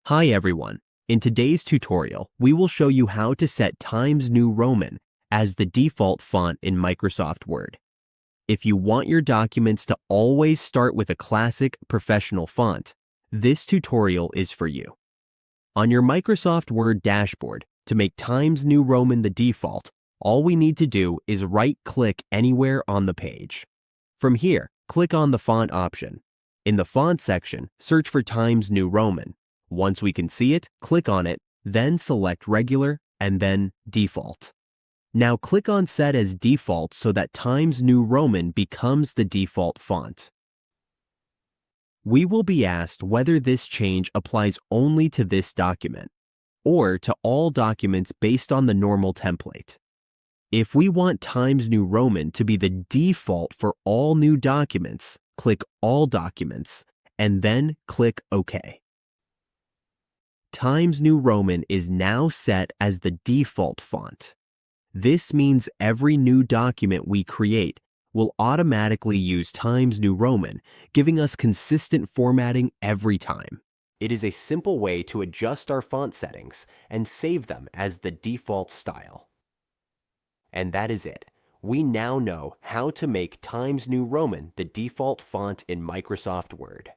Hi everyone. In today's tutorial, we will show you how to set Times New Roman as the default font in Microsoft Word. If you want your documents to always start with a classic professional font, this tutorial is for you. On your Microsoft Word dashboard, to make Times New Roman the default, all we need to do is right-click anywhere on the page. From here, click on the Font option. In the Font section, search for Times New Roman. Once we can see it, click on it, then select Regular and then Default. Now click on Set as Default so that Times New Roman becomes the default font. We will be asked whether this change applies only to this document or to all documents based on the normal template. If we want Times New Roman to be the default for all new documents, click All Documents and then click OK. Times New Roman is now set as the default font. This means every new document we create will automatically use Times New Roman, giving us consistent formatting every time. It is a simple way to adjust our font settings and save them as the default style. And that is it. We now know how to make Times New Roman the default font in Microsoft Word.